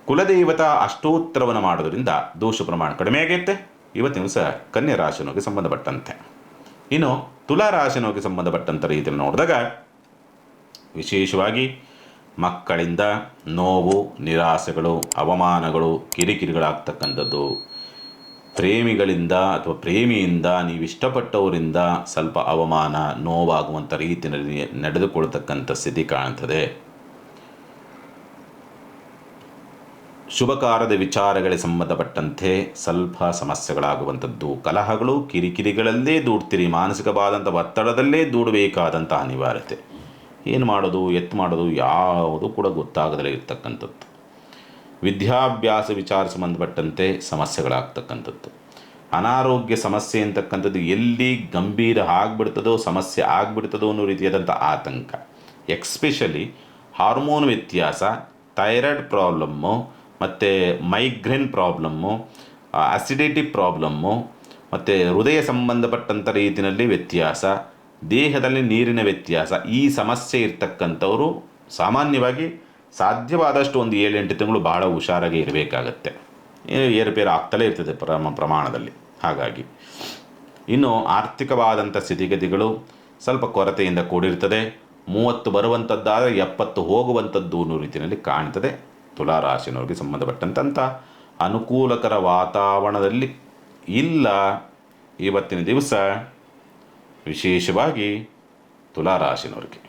ಕುಲದೇವತಾ ಅಷ್ಟೋತ್ತರವನ್ನು ಮಾಡೋದ್ರಿಂದ ದೋಷ ಪ್ರಮಾಣ ಕಡಿಮೆ ಆಗೈತೆ ಇವತ್ತಿನ ದಿವಸ ಕನ್ಯಾ ರಾಶಿನೋಗಿ ಸಂಬಂಧಪಟ್ಟಂತೆ. ಇನ್ನು ತುಲಾ ರಾಶಿನೋಗಿ ಸಂಬಂಧಪಟ್ಟಂಥ ರೀತಿಯಲ್ಲಿ ನೋಡಿದಾಗ ವಿಶೇಷವಾಗಿ ಮಕ್ಕಳಿಂದ ನೋವು, ನಿರಾಸೆಗಳು, ಅವಮಾನಗಳು, ಕಿರಿಕಿರಿಗಳಾಗ್ತಕ್ಕಂಥದ್ದು, ಪ್ರೇಮಿಗಳಿಂದ ಅಥವಾ ಪ್ರೇಮಿಯಿಂದ, ನೀವು ಇಷ್ಟಪಟ್ಟವರಿಂದ ಸ್ವಲ್ಪ ಅವಮಾನ, ನೋವಾಗುವಂಥ ರೀತಿಯಲ್ಲಿ ನಡೆದುಕೊಳ್ತಕ್ಕಂಥ ಸ್ಥಿತಿ ಕಾಣ್ತದೆ. ಶುಭ ಕಾರ್ಯದ ವಿಚಾರಗಳಿಗೆ ಸಂಬಂಧಪಟ್ಟಂತೆ ಸ್ವಲ್ಪ ಸಮಸ್ಯೆಗಳಾಗುವಂಥದ್ದು, ಕಲಹಗಳು, ಕಿರಿಕಿರಿಗಳಲ್ಲೇ ದೂಡ್ತೀರಿ, ಮಾನಸಿಕವಾದಂಥ ಒತ್ತಡದಲ್ಲೇ ದೂಡಬೇಕಾದಂಥ ಅನಿವಾರ್ಯತೆ. ಏನು ಮಾಡೋದು, ಮಾಡೋದು ಯಾವುದು ಕೂಡ ಗೊತ್ತಾಗದಲೇ ಇರ್ತಕ್ಕಂಥದ್ದು. ವಿದ್ಯಾಭ್ಯಾಸ ವಿಚಾರ ಸಂಬಂಧಪಟ್ಟಂತೆ ಸಮಸ್ಯೆಗಳಾಗ್ತಕ್ಕಂಥದ್ದು. ಅನಾರೋಗ್ಯ ಸಮಸ್ಯೆ ಅಂತಕ್ಕಂಥದ್ದು ಎಲ್ಲಿ ಗಂಭೀರ ಆಗಿಬಿಡ್ತದೋ, ಸಮಸ್ಯೆ ಆಗಿಬಿಡ್ತದೋ ಅನ್ನೋ ರೀತಿಯಾದಂಥ ಆತಂಕ. ಎಕ್ಸ್ಪೆಷಲಿ ಹಾರ್ಮೋನ್ ವ್ಯತ್ಯಾಸ, ಥೈರಾಯ್ಡ್ ಪ್ರಾಬ್ಲಮ್ಮು, ಮತ್ತು ಮೈಗ್ರೇನ್ ಪ್ರಾಬ್ಲಮ್ಮು, ಅಸಿಡಿಟಿ ಪ್ರಾಬ್ಲಮ್ಮು, ಮತ್ತು ಹೃದಯ ಸಂಬಂಧಪಟ್ಟಂಥ ರೀತಿಯಲ್ಲಿ ವ್ಯತ್ಯಾಸ, ದೇಹದಲ್ಲಿ ನೀರಿನ ವ್ಯತ್ಯಾಸ, ಈ ಸಮಸ್ಯೆ ಇರ್ತಕ್ಕಂಥವರು ಸಾಮಾನ್ಯವಾಗಿ ಸಾಧ್ಯವಾದಷ್ಟು ಒಂದು 7-8 ತಿಂಗಳು ಭಾಳ ಹುಷಾರಾಗಿ ಇರಬೇಕಾಗತ್ತೆ. ಏರುಪೇರು ಆಗ್ತಲೇ ಇರ್ತದೆ ಪ್ರಮಾಣದಲ್ಲಿ. ಹಾಗಾಗಿ ಇನ್ನು ಆರ್ಥಿಕವಾದಂಥ ಸ್ಥಿತಿಗತಿಗಳು ಸ್ವಲ್ಪ ಕೊರತೆಯಿಂದ ಕೂಡಿರ್ತದೆ. 30 ಬರುವಂಥದ್ದಾದರೆ 70 ಹೋಗುವಂಥದ್ದು ಅನ್ನೋ ರೀತಿಯಲ್ಲಿ ಕಾಣ್ತದೆ. ತುಲಾರಾಶಿನವ್ರಿಗೆ ಸಂಬಂಧಪಟ್ಟಂಥ ಅನುಕೂಲಕರ ವಾತಾವರಣದಲ್ಲಿ ಇಲ್ಲ ಇವತ್ತಿನ ದಿವಸ. ವಿಶೇಷವಾಗಿ ತುಲಾರಾಶಿನವ್ರಿಗೆ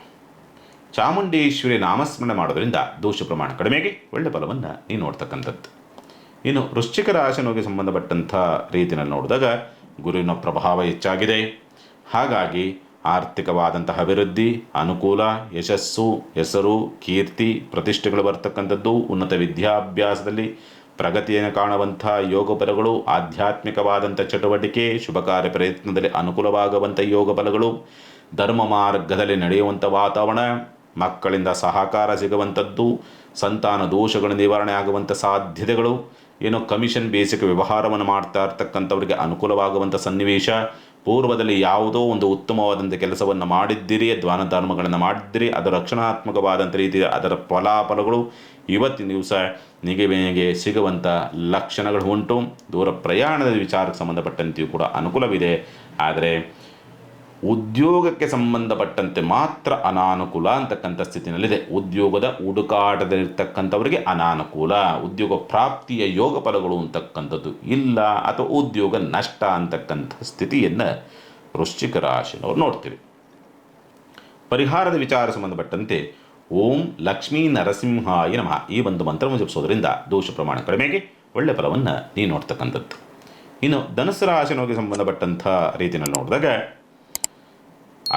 ಚಾಮುಂಡೇಶ್ವರಿ ನಾಮಸ್ಮರಣೆ ಮಾಡೋದ್ರಿಂದ ದೋಷ ಪ್ರಮಾಣ ಕಡಿಮೆಗೆ ಒಳ್ಳೆ ಫಲವನ್ನು ನೀವು ನೋಡ್ತಕ್ಕಂಥದ್ದು. ಇನ್ನು ವೃಶ್ಚಿಕ ರಾಶಿನವ್ರಿಗೆ ಸಂಬಂಧಪಟ್ಟಂಥ ರೀತಿಯಲ್ಲಿ ನೋಡಿದಾಗ ಗುರುವಿನ ಪ್ರಭಾವ ಹೆಚ್ಚಾಗಿದೆ. ಹಾಗಾಗಿ ಆರ್ಥಿಕವಾದಂತಹ ಅಭಿವೃದ್ಧಿ, ಅನುಕೂಲ, ಯಶಸ್ಸು, ಹೆಸರು, ಕೀರ್ತಿ, ಪ್ರತಿಷ್ಠೆಗಳು ಬರ್ತಕ್ಕಂಥದ್ದು, ಉನ್ನತ ವಿದ್ಯಾಭ್ಯಾಸದಲ್ಲಿ ಪ್ರಗತಿಯನ್ನು ಕಾಣುವಂಥ ಯೋಗ ಫಲಗಳು, ಆಧ್ಯಾತ್ಮಿಕವಾದಂಥ ಚಟುವಟಿಕೆ, ಶುಭ ಕಾರ್ಯ ಪ್ರಯತ್ನದಲ್ಲಿ ಅನುಕೂಲವಾಗುವಂಥ ಯೋಗ ಫಲಗಳು, ಧರ್ಮ ಮಾರ್ಗದಲ್ಲಿ ನಡೆಯುವಂಥ ವಾತಾವರಣ, ಮಕ್ಕಳಿಂದ ಸಹಕಾರ ಸಿಗುವಂಥದ್ದು, ಸಂತಾನ ದೋಷಗಳ ನಿವಾರಣೆ ಆಗುವಂಥ ಸಾಧ್ಯತೆಗಳು, ಏನೋ ಕಮಿಷನ್ ಬೇಸಿಕ್ ವ್ಯವಹಾರವನ್ನು ಮಾಡ್ತಾ ಇರ್ತಕ್ಕಂಥವ್ರಿಗೆ ಅನುಕೂಲವಾಗುವಂಥ ಸನ್ನಿವೇಶ, ಪೂರ್ವದಲ್ಲಿ ಯಾವುದೋ ಒಂದು ಉತ್ತಮವಾದಂಥ ಕೆಲಸವನ್ನು ಮಾಡಿದ್ದೀರಿ, ದಾನ ಧರ್ಮಗಳನ್ನು ಮಾಡಿದ್ದೀರಿ, ಅದರ ರಕ್ಷಣಾತ್ಮಕವಾದಂಥ ರೀತಿಯ ಅದರ ಫಲಾಫಲಗಳು ಇವತ್ತಿನ ದಿವಸ ನಿಮಗೆ ಸಿಗುವಂಥ ಲಕ್ಷಣಗಳು ಉಂಟು. ದೂರ ಪ್ರಯಾಣದ ವಿಚಾರಕ್ಕೆ ಸಂಬಂಧಪಟ್ಟಂತೆಯೂ ಕೂಡ ಅನುಕೂಲವಿದೆ. ಆದರೆ ಉದ್ಯೋಗಕ್ಕೆ ಸಂಬಂಧಪಟ್ಟಂತೆ ಮಾತ್ರ ಅನಾನುಕೂಲ ಅಂತಕ್ಕಂಥ ಸ್ಥಿತಿನಲ್ಲಿದೆ. ಉದ್ಯೋಗದ ಹುಡುಕಾಟದಲ್ಲಿರ್ತಕ್ಕಂಥವರಿಗೆ ಅನಾನುಕೂಲ, ಉದ್ಯೋಗ ಪ್ರಾಪ್ತಿಯ ಯೋಗ ಫಲಗಳು ಅಂತಕ್ಕಂಥದ್ದು ಇಲ್ಲ, ಅಥವಾ ಉದ್ಯೋಗ ನಷ್ಟ ಅಂತಕ್ಕಂಥ ಸ್ಥಿತಿಯನ್ನು ವೃಶ್ಚಿಕ ರಾಶಿನವ್ರು ನೋಡ್ತೀವಿ. ಪರಿಹಾರದ ವಿಚಾರ ಸಂಬಂಧಪಟ್ಟಂತೆ ಓಂ ಲಕ್ಷ್ಮೀ ನರಸಿಂಹಾಯ ನಮಃ ಈ ಒಂದು ಮಂತ್ರವನ್ನು ಜಪಿಸೋದ್ರಿಂದ ದೋಷ ಪ್ರಮಾಣ ಕಡಿಮೆಗೆ ಒಳ್ಳೆ ಫಲವನ್ನು ನೀವು ನೋಡ್ತಕ್ಕಂಥದ್ದು. ಇನ್ನು ಧನುಸ್ಸು ರಾಶಿಗೆ ಸಂಬಂಧಪಟ್ಟಂಥ ರೀತಿಯಲ್ಲಿ ನೋಡಿದಾಗ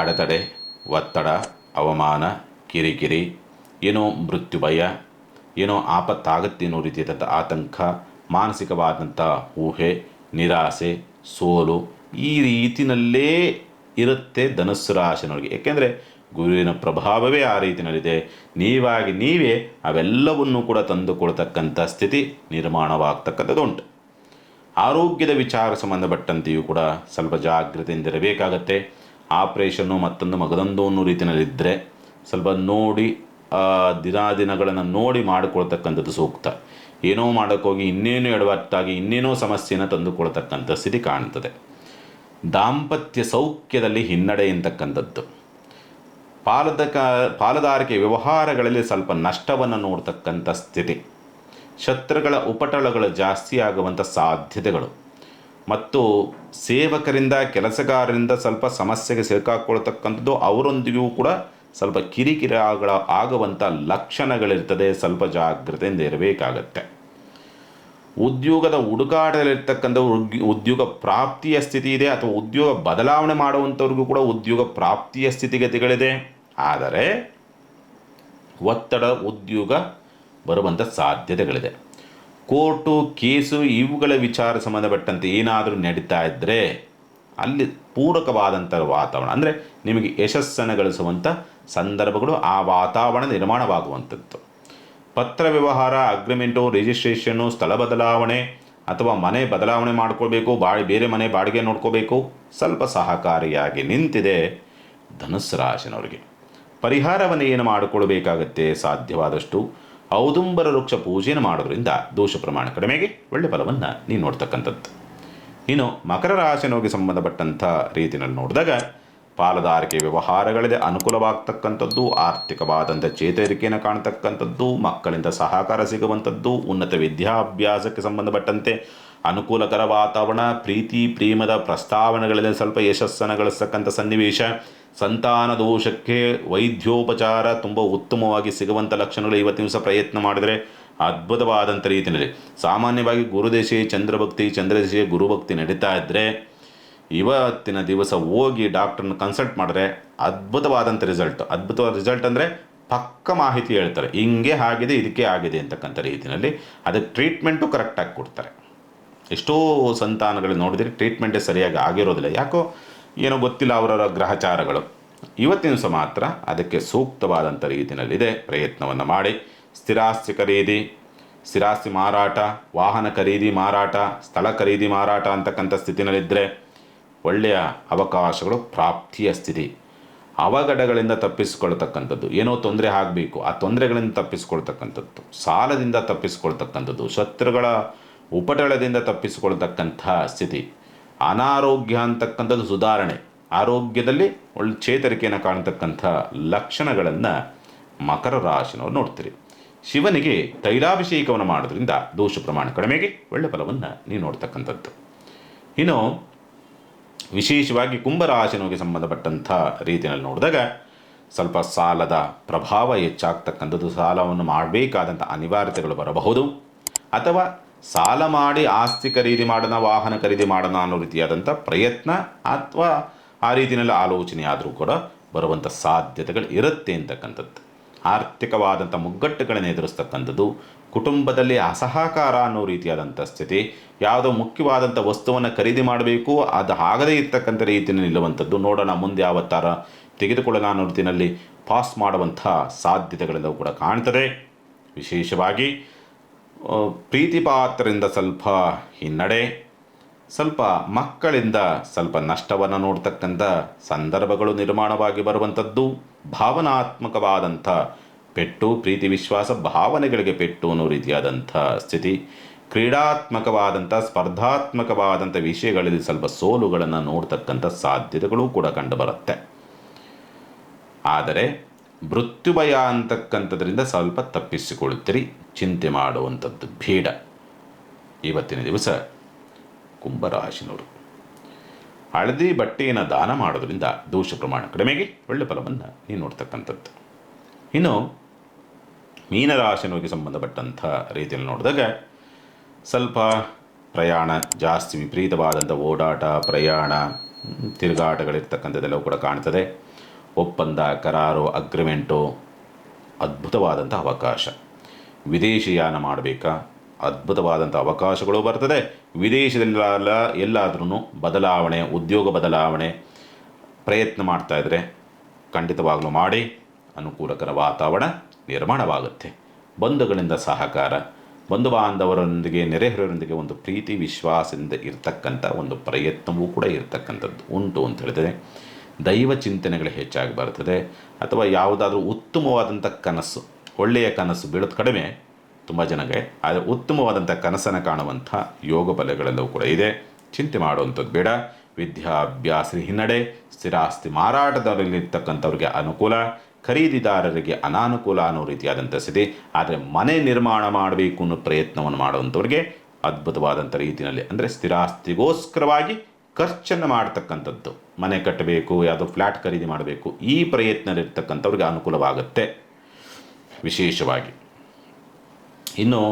ಅಡೆತಡೆ, ಒತ್ತಡ, ಅವಮಾನ, ಕಿರಿಕಿರಿ, ಏನೋ ಮೃತ್ಯು ಭಯ, ಏನೋ ಆಪತ್ತಾಗತ್ತೆ ಅನ್ನೋ ರೀತಿಯಾದಂಥ ಆತಂಕ, ಮಾನಸಿಕವಾದಂಥ ಊಹೆ, ನಿರಾಸೆ, ಸೋಲು ಈ ರೀತಿಯಲ್ಲೇ ಇರುತ್ತೆ ಧನುಸ್ಸು ರಾಶಿನವರಿಗೆ. ಏಕೆಂದರೆ ಗುರುವಿನ ಪ್ರಭಾವವೇ ಆ ರೀತಿಯಲ್ಲಿದೆ. ನೀವಾಗಿ ನೀವೇ ಅವೆಲ್ಲವನ್ನೂ ಕೂಡ ತಂದುಕೊಳ್ತಕ್ಕಂಥ ಸ್ಥಿತಿ ನಿರ್ಮಾಣವಾಗ್ತಕ್ಕಂಥದ್ದು ಉಂಟು. ಆರೋಗ್ಯದ ವಿಚಾರ ಸಂಬಂಧಪಟ್ಟಂತೆಯೂ ಕೂಡ ಸ್ವಲ್ಪ ಜಾಗೃತಿಯಿಂದಿರಬೇಕಾಗತ್ತೆ. ಆಪ್ರೇಷನ್ನು ಮತ್ತೊಂದು ಮಗದೊಂದು ಅನ್ನೋ ರೀತಿಯಲ್ಲಿದ್ದರೆ ಸ್ವಲ್ಪ ನೋಡಿ ದಿನಗಳನ್ನು ನೋಡಿ ಮಾಡಿಕೊಳ್ತಕ್ಕಂಥದ್ದು ಸೂಕ್ತ. ಏನೋ ಮಾಡೋಕ್ಕೋಗಿ ಇನ್ನೇನೋ ಎಡವಟ್ಟಾಗಿ ಇನ್ನೇನೋ ಸಮಸ್ಯೆಯನ್ನು ತಂದುಕೊಳ್ತಕ್ಕಂಥ ಸ್ಥಿತಿ ಕಾಣ್ತದೆ. ದಾಂಪತ್ಯ ಸೌಖ್ಯದಲ್ಲಿ ಹಿನ್ನಡೆ ಎಂತಕ್ಕಂಥದ್ದು, ಪಾಲುದಾರಿಕೆ ವ್ಯವಹಾರಗಳಲ್ಲಿ ಸ್ವಲ್ಪ ನಷ್ಟವನ್ನು ನೋಡ್ತಕ್ಕಂಥ ಸ್ಥಿತಿ, ಶತ್ರುಗಳ ಉಪಟಳಗಳು ಜಾಸ್ತಿ ಆಗುವಂಥ ಸಾಧ್ಯತೆಗಳು ಮತ್ತು ಸೇವಕರಿಂದ ಕೆಲಸಗಾರರಿಂದ ಸ್ವಲ್ಪ ಸಮಸ್ಯೆಗೆ ಸಿಕ್ಕಾಕೊಳ್ತಕ್ಕಂಥದ್ದು, ಅವರೊಂದಿಗೂ ಕೂಡ ಸ್ವಲ್ಪ ಕಿರಿಕಿರಿ ಆಗುವಂಥ ಲಕ್ಷಣಗಳಿರ್ತದೆ. ಸ್ವಲ್ಪ ಜಾಗ್ರತೆಯಿಂದ ಇರಬೇಕಾಗತ್ತೆ. ಉದ್ಯೋಗದ ಹುಡುಕಾಟದಲ್ಲಿರ್ತಕ್ಕಂಥ ಉದ್ಯೋಗ ಪ್ರಾಪ್ತಿಯ ಸ್ಥಿತಿ ಇದೆ, ಅಥವಾ ಉದ್ಯೋಗ ಬದಲಾವಣೆ ಮಾಡುವಂಥವ್ರಿಗೂ ಕೂಡ ಉದ್ಯೋಗ ಪ್ರಾಪ್ತಿಯ ಸ್ಥಿತಿಗತಿಗಳಿದೆ. ಆದರೆ ಒತ್ತಡ ಉದ್ಯೋಗ ಬರುವಂಥ ಸಾಧ್ಯತೆಗಳಿದೆ. ಕೋರ್ಟು ಕೇಸು ಇವುಗಳ ವಿಚಾರ ಸಂಬಂಧಪಟ್ಟಂತೆ ಏನಾದರೂ ನಡೀತಾ ಇದ್ದರೆ ಅಲ್ಲಿ ಪೂರಕವಾದಂಥ ವಾತಾವರಣ, ಅಂದರೆ ನಿಮಗೆ ಯಶಸ್ಸನ್ನು ಗಳಿಸುವಂಥ ಸಂದರ್ಭಗಳು, ಆ ವಾತಾವರಣ ನಿರ್ಮಾಣವಾಗುವಂಥದ್ದು. ಪತ್ರ ವ್ಯವಹಾರ, ಅಗ್ರಿಮೆಂಟು, ರಿಜಿಸ್ಟ್ರೇಷನ್ನು, ಸ್ಥಳ ಬದಲಾವಣೆ ಅಥವಾ ಮನೆ ಬದಲಾವಣೆ ಮಾಡ್ಕೊಳ್ಬೇಕು, ಬೇರೆ ಮನೆ ಬಾಡಿಗೆ ನೋಡ್ಕೋಬೇಕು, ಸ್ವಲ್ಪ ಸಹಕಾರಿಯಾಗಿ ನಿಂತಿದೆ ಧನುಸ್ಸು ರಾಶಿನವರಿಗೆ. ಪರಿಹಾರವನ್ನು ಏನು ಮಾಡಿಕೊಳ್ಬೇಕಾಗತ್ತೆ, ಸಾಧ್ಯವಾದಷ್ಟು ಔದುಂಬರ ವೃಕ್ಷ ಪೂಜೆಯನ್ನು ಮಾಡೋದ್ರಿಂದ ದೋಷ ಪ್ರಮಾಣ ಕಡಿಮೆಗೆ ಒಳ್ಳೆ ಫಲವನ್ನು ನೀವು ನೋಡ್ತಕ್ಕಂಥದ್ದು. ಇನ್ನು ಮಕರ ರಾಶಿನವರಿಗೆ ಸಂಬಂಧಪಟ್ಟಂಥ ರೀತಿಯಲ್ಲಿ ನೋಡಿದಾಗ ಪಾಲುದಾರಿಕೆ ವ್ಯವಹಾರಗಳಿಗೆ ಅನುಕೂಲವಾಗ್ತಕ್ಕಂಥದ್ದು, ಆರ್ಥಿಕವಾದಂಥ ಚೇತರಿಕೆಯನ್ನು ಕಾಣ್ತಕ್ಕಂಥದ್ದು, ಮಕ್ಕಳಿಂದ ಸಹಕಾರ ಸಿಗುವಂಥದ್ದು, ಉನ್ನತ ವಿದ್ಯಾಭ್ಯಾಸಕ್ಕೆ ಸಂಬಂಧಪಟ್ಟಂತೆ ಅನುಕೂಲಕರ ವಾತಾವರಣ, ಪ್ರೀತಿ ಪ್ರೇಮದ ಪ್ರಸ್ತಾವನೆಗಳಲ್ಲಿ ಸ್ವಲ್ಪ ಯಶಸ್ಸನ್ನು ಗಳಿಸ್ತಕ್ಕಂಥ ಸನ್ನಿವೇಶ, ಸಂತಾನ ದೋಷಕ್ಕೆ ವೈದ್ಯೋಪಚಾರ ತುಂಬ ಉತ್ತಮವಾಗಿ ಸಿಗುವಂಥ ಲಕ್ಷಣಗಳು ಇವತ್ತಿನ ದಿವಸ ಪ್ರಯತ್ನ ಮಾಡಿದರೆ ಅದ್ಭುತವಾದಂಥ ರೀತಿಯಲ್ಲಿ. ಸಾಮಾನ್ಯವಾಗಿ ಗುರುದೇಶೆ ಚಂದ್ರಭಕ್ತಿ, ಚಂದ್ರದೇಶೆ ಗುರುಭಕ್ತಿ ನಡೀತಾ ಇದ್ದರೆ ಇವತ್ತಿನ ದಿವಸ ಹೋಗಿ ಡಾಕ್ಟ್ರನ್ನ ಕನ್ಸಲ್ಟ್ ಮಾಡಿದ್ರೆ ಅದ್ಭುತವಾದಂಥ ಅದ್ಭುತವಾದ ರಿಸಲ್ಟ್ ಅಂದರೆ ಪಕ್ಕ ಮಾಹಿತಿ ಹೇಳ್ತಾರೆ, ಹಿಂಗೆ ಆಗಿದೆ ಇದಕ್ಕೆ ಆಗಿದೆ ಅಂತಕ್ಕಂಥ ರೀತಿಯಲ್ಲಿ. ಅದಕ್ಕೆ ಟ್ರೀಟ್ಮೆಂಟು ಕರೆಕ್ಟಾಗಿ ಕೊಡ್ತಾರೆ. ಎಷ್ಟೋ ಸಂತಾನಗಳು ನೋಡಿದರೆ ಟ್ರೀಟ್ಮೆಂಟೇ ಸರಿಯಾಗಿ ಆಗಿರೋದಿಲ್ಲ, ಯಾಕೋ ಏನೋ ಗೊತ್ತಿಲ್ಲ ಅವರ ಗ್ರಹಚಾರಗಳು. ಇವತ್ತಿನ ದಿವಸ ಮಾತ್ರ ಅದಕ್ಕೆ ಸೂಕ್ತವಾದಂಥ ರೀತಿಯಲ್ಲಿದೆ. ಪ್ರಯತ್ನವನ್ನು ಮಾಡಿ ಸ್ಥಿರಾಸ್ತಿ ಖರೀದಿ, ಸ್ಥಿರಾಸ್ತಿ ಮಾರಾಟ, ವಾಹನ ಖರೀದಿ ಮಾರಾಟ, ಸ್ಥಳ ಖರೀದಿ ಮಾರಾಟ ಅಂತಕ್ಕಂಥ ಸ್ಥಿತಿನಲ್ಲಿದ್ದರೆ ಒಳ್ಳೆಯ ಅವಕಾಶಗಳು ಪ್ರಾಪ್ತಿಯ ಸ್ಥಿತಿ. ಅವಘಡಗಳಿಂದ ತಪ್ಪಿಸಿಕೊಳ್ತಕ್ಕಂಥದ್ದು, ಏನೋ ತೊಂದರೆ ಆಗಬೇಕು ಆ ತೊಂದರೆಗಳಿಂದ ತಪ್ಪಿಸ್ಕೊಳ್ತಕ್ಕಂಥದ್ದು, ಸಾಲದಿಂದ ತಪ್ಪಿಸ್ಕೊಳ್ತಕ್ಕಂಥದ್ದು, ಶತ್ರುಗಳ ಉಪಟಳದಿಂದ ತಪ್ಪಿಸಿಕೊಳ್ತಕ್ಕಂಥ ಸ್ಥಿತಿ, ಅನಾರೋಗ್ಯ ಅಂತಕ್ಕಂಥದ್ದು ಸುಧಾರಣೆ, ಆರೋಗ್ಯದಲ್ಲಿ ಒಳ್ಳೆ ಚೇತರಿಕೆಯನ್ನು ಕಾಣತಕ್ಕಂಥ ಲಕ್ಷಣಗಳನ್ನು ಮಕರ ರಾಶಿನವರು ನೋಡ್ತೀರಿ. ಶಿವನಿಗೆ ತೈಲಾಭಿಷೇಕವನ್ನು ಮಾಡೋದ್ರಿಂದ ದೋಷ ಪ್ರಮಾಣ ಕಡಿಮೆಗೆ ಒಳ್ಳೆ ಫಲವನ್ನು ನೀವು ನೋಡ್ತಕ್ಕಂಥದ್ದು. ಇನ್ನು ವಿಶೇಷವಾಗಿ ಕುಂಭರಾಶಿನವರಿಗೆ ಸಂಬಂಧಪಟ್ಟಂಥ ರೀತಿಯಲ್ಲಿ ನೋಡಿದಾಗ ಸ್ವಲ್ಪ ಸಾಲದ ಪ್ರಭಾವ ಹೆಚ್ಚಾಗ್ತಕ್ಕಂಥದ್ದು, ಸಾಲವನ್ನು ಮಾಡಬೇಕಾದಂಥ ಅನಿವಾರ್ಯತೆಗಳು ಬರಬಹುದು, ಅಥವಾ ಸಾಲ ಮಾಡಿ ಆಸ್ತಿ ಖರೀದಿ ಮಾಡೋಣ, ವಾಹನ ಖರೀದಿ ಮಾಡೋಣ ಅನ್ನೋ ರೀತಿಯಾದಂಥ ಪ್ರಯತ್ನ ಅಥವಾ ಆ ರೀತಿಯಲ್ಲಿ ಆಲೋಚನೆ ಆದರೂ ಕೂಡ ಬರುವಂಥ ಸಾಧ್ಯತೆಗಳು ಇರುತ್ತೆ ಅಂತಕ್ಕಂಥದ್ದು. ಆರ್ಥಿಕವಾದಂಥ ಮುಗ್ಗಟ್ಟುಗಳನ್ನು ಎದುರಿಸ್ತಕ್ಕಂಥದ್ದು, ಕುಟುಂಬದಲ್ಲಿ ಅಸಹಕಾರ ಅನ್ನೋ ರೀತಿಯಾದಂಥ ಸ್ಥಿತಿ, ಯಾವುದೋ ಮುಖ್ಯವಾದಂಥ ವಸ್ತುವನ್ನು ಖರೀದಿ ಮಾಡಬೇಕು ಅದು ಆಗದೇ ಇರ್ತಕ್ಕಂಥ ರೀತಿಯಲ್ಲಿ ನಿಲ್ಲುವಂಥದ್ದು, ನೋಡೋಣ ಮುಂದೆ ಯಾವತ್ತಾರ ತೆಗೆದುಕೊಳ್ಳೋಣ ಅನ್ನೋ ರೀತಿಯಲ್ಲಿ ಪಾಸ್ ಮಾಡುವಂಥ ಸಾಧ್ಯತೆಗಳೆಲ್ಲವೂ ಕೂಡ ಕಾಣ್ತದೆ. ವಿಶೇಷವಾಗಿ ಪ್ರೀತಿಪಾತ್ರರಿಂದ ಸ್ವಲ್ಪ ಹಿನ್ನಡೆ, ಸ್ವಲ್ಪ ಮಕ್ಕಳಿಂದ ಸ್ವಲ್ಪ ನಷ್ಟವನ್ನು ನೋಡ್ತಕ್ಕಂಥ ಸಂದರ್ಭಗಳು ನಿರ್ಮಾಣವಾಗಿ ಬರುವಂಥದ್ದು, ಭಾವನಾತ್ಮಕವಾದಂಥ ಪೆಟ್ಟು, ಪ್ರೀತಿ ವಿಶ್ವಾಸ ಭಾವನೆಗಳಿಗೆ ಪೆಟ್ಟು ಅನ್ನೋ ರೀತಿಯಾದಂಥ ಸ್ಥಿತಿ, ಕ್ರೀಡಾತ್ಮಕವಾದಂಥ ಸ್ಪರ್ಧಾತ್ಮಕವಾದಂಥ ವಿಷಯಗಳಲ್ಲಿ ಸ್ವಲ್ಪ ಸೋಲುಗಳನ್ನು ನೋಡ್ತಕ್ಕಂಥ ಸಾಧ್ಯತೆಗಳು ಕೂಡ ಕಂಡುಬರುತ್ತೆ. ಆದರೆ ಮೃತ್ಯುಭಯ ಅಂತಕ್ಕಂಥದ್ರಿಂದ ಸ್ವಲ್ಪ ತಪ್ಪಿಸಿಕೊಳ್ತೀರಿ, ಚಿಂತೆ ಮಾಡುವಂಥದ್ದು ಬೇಡ. ಇವತ್ತಿನ ದಿವಸ ಕುಂಭರಾಶಿನವರು ಹಳದಿ ಬಟ್ಟೆಯನ್ನು ದಾನ ಮಾಡೋದ್ರಿಂದ ದೋಷ ಪ್ರಮಾಣ ಕಡಿಮೆಗೆ ಒಳ್ಳೆ ಫಲವನ್ನು ನೀವು ನೋಡ್ತಕ್ಕಂಥದ್ದು. ಇನ್ನು ಮೀನರಾಶಿನವರಿಗೆ ಸಂಬಂಧಪಟ್ಟಂಥ ರೀತಿಯಲ್ಲಿ ನೋಡಿದಾಗ ಸ್ವಲ್ಪ ಪ್ರಯಾಣ ಜಾಸ್ತಿ, ವಿಪರೀತವಾದಂಥ ಓಡಾಟ, ಪ್ರಯಾಣ, ತಿರುಗಾಟಗಳಿರ್ತಕ್ಕಂಥದ್ದೆಲ್ಲವೂ ಕೂಡ ಕಾಣ್ತದೆ. ಒಪ್ಪಂದ, ಕರಾರು, ಅಗ್ರಿಮೆಂಟು, ಅದ್ಭುತವಾದಂಥ ಅವಕಾಶ. ವಿದೇಶಿಯಾನ ಮಾಡಬೇಕಾ, ಅದ್ಭುತವಾದಂಥ ಅವಕಾಶಗಳು ಬರ್ತದೆ. ವಿದೇಶದಲ್ಲ ಎಲ್ಲಾದ್ರೂ ಬದಲಾವಣೆ, ಉದ್ಯೋಗ ಬದಲಾವಣೆ ಪ್ರಯತ್ನ ಮಾಡ್ತಾಯಿದ್ರೆ ಖಂಡಿತವಾಗಲೂ ಮಾಡಿ, ಅನುಕೂಲಕರ ವಾತಾವರಣ ನಿರ್ಮಾಣವಾಗುತ್ತೆ. ಬಂಧುಗಳಿಂದ ಸಹಕಾರ, ಬಂಧು ಬಾಂಧವರೊಂದಿಗೆ, ನೆರೆಹೊರೆಯವರೊಂದಿಗೆ ಒಂದು ಪ್ರೀತಿ ವಿಶ್ವಾಸದಿಂದ ಇರ್ತಕ್ಕಂಥ ಒಂದು ಪ್ರಯತ್ನವೂ ಕೂಡ ಇರ್ತಕ್ಕಂಥದ್ದು ಉಂಟು ಅಂತ ಹೇಳಿದರೆ ದೈವ ಚಿಂತನೆಗಳು ಹೆಚ್ಚಾಗಿ ಬರ್ತದೆ. ಅಥವಾ ಯಾವುದಾದ್ರೂ ಉತ್ತಮವಾದಂಥ ಕನಸು, ಒಳ್ಳೆಯ ಕನಸು ಬೀಳೋದು ಕಡಿಮೆ ತುಂಬ ಜನಗೆ, ಆದರೆ ಉತ್ತಮವಾದಂಥ ಕನಸನ್ನು ಕಾಣುವಂಥ ಯೋಗ ಬಲಗಳೆಲ್ಲವೂ ಕೂಡ ಇದೆ. ಚಿಂತೆ ಮಾಡುವಂಥದ್ದು ಬೇಡ. ವಿದ್ಯಾಭ್ಯಾಸ ಹಿನ್ನಡೆ, ಸ್ಥಿರಾಸ್ತಿ ಮಾರಾಟದಲ್ಲಿರ್ತಕ್ಕಂಥವ್ರಿಗೆ ಅನುಕೂಲ, ಖರೀದಿದಾರರಿಗೆ ಅನಾನುಕೂಲ ಅನ್ನೋ ರೀತಿಯಾದಂಥ ಸ್ಥಿತಿ. ಆದರೆ ಮನೆ ನಿರ್ಮಾಣ ಮಾಡಬೇಕು ಅನ್ನೋ ಪ್ರಯತ್ನವನ್ನು ಮಾಡುವಂಥವ್ರಿಗೆ ಅದ್ಭುತವಾದಂಥ ರೀತಿಯಲ್ಲಿ, ಅಂದರೆ ಸ್ಥಿರಾಸ್ತಿಗೋಸ್ಕರವಾಗಿ ಖರ್ಚನ್ನು ಮಾಡ್ತಕ್ಕಂಥದ್ದು, ಮನೆ ಕಟ್ಟಬೇಕು, ಯಾವುದೋ ಫ್ಲ್ಯಾಟ್ ಖರೀದಿ ಮಾಡಬೇಕು, ಈ ಪ್ರಯತ್ನದಲ್ಲಿರ್ತಕ್ಕಂಥವ್ರಿಗೆ ಅನುಕೂಲವಾಗುತ್ತೆ ವಿಶೇಷವಾಗಿ. ಇನ್ನು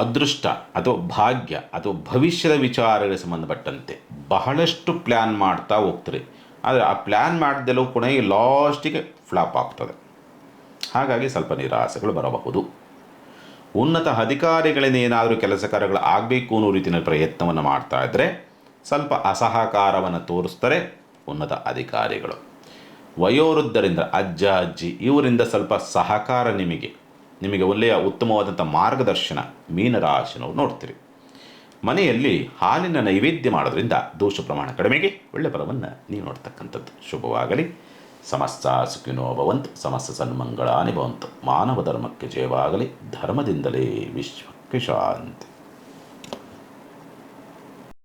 ಅದೃಷ್ಟ ಅಥವಾ ಭಾಗ್ಯ ಅಥವಾ ಭವಿಷ್ಯದ ವಿಚಾರಗಳಿಗೆ ಸಂಬಂಧಪಟ್ಟಂತೆ ಬಹಳಷ್ಟು ಪ್ಲ್ಯಾನ್ ಮಾಡ್ತಾ ಹೋಗ್ತೀರಿ. ಆದರೆ ಆ ಪ್ಲ್ಯಾನ್ ಮಾಡಿದೆಲ್ಲವೂ ಕೂಡ ಲಾಸ್ಟಿಗೆ ಫ್ಲಾಪ್ ಆಗ್ತದೆ. ಹಾಗಾಗಿ ಸ್ವಲ್ಪ ನಿರಾಸೆಗಳು ಬರಬಹುದು. ಉನ್ನತ ಅಧಿಕಾರಿಗಳಿಂದ ಏನಾದರೂ ಕೆಲಸ ಕಾರ್ಯಗಳು ಆಗಬೇಕು ಅನ್ನೋ ರೀತಿಯ ಪ್ರಯತ್ನವನ್ನು ಮಾಡ್ತಾ ಇದ್ದರೆ ಸ್ವಲ್ಪ ಅಸಹಕಾರವನ್ನು ತೋರಿಸ್ತಾರೆ ಉನ್ನತ ಅಧಿಕಾರಿಗಳು. ವಯೋವೃದ್ಧರಿಂದ, ಅಜ್ಜ ಅಜ್ಜಿ ಇವರಿಂದ ಸ್ವಲ್ಪ ಸಹಕಾರ, ನಿಮಗೆ ಒಳ್ಳೆಯ ಉತ್ತಮವಾದಂಥ ಮಾರ್ಗದರ್ಶನ ಮೀನರಾಶಿನವರು ನೋಡ್ತೀರಿ. ಮನೆಯಲ್ಲಿ ಹಾಲಿನ ನೈವೇದ್ಯ ಮಾಡೋದ್ರಿಂದ ದೋಷ ಪ್ರಮಾಣ ಕಡಿಮೆಗೆ ಒಳ್ಳೆಯ ಫಲವನ್ನು ನೀವು ನೋಡ್ತಕ್ಕಂಥದ್ದು. ಶುಭವಾಗಲಿ. ಸಮಸ್ತ ಸುಖಿನೋ ಭವಂತು, ಸಮಸ್ತ ಸನ್ಮಂಗಳಾನಿ ಭವಂತು. ಮಾನವ ಧರ್ಮಕ್ಕೆ ಜಯವಾಗಲಿ. ಧರ್ಮದಿಂದಲೇ ವಿಶ್ವಕ್ಕೆ ಶಾಂತಿ.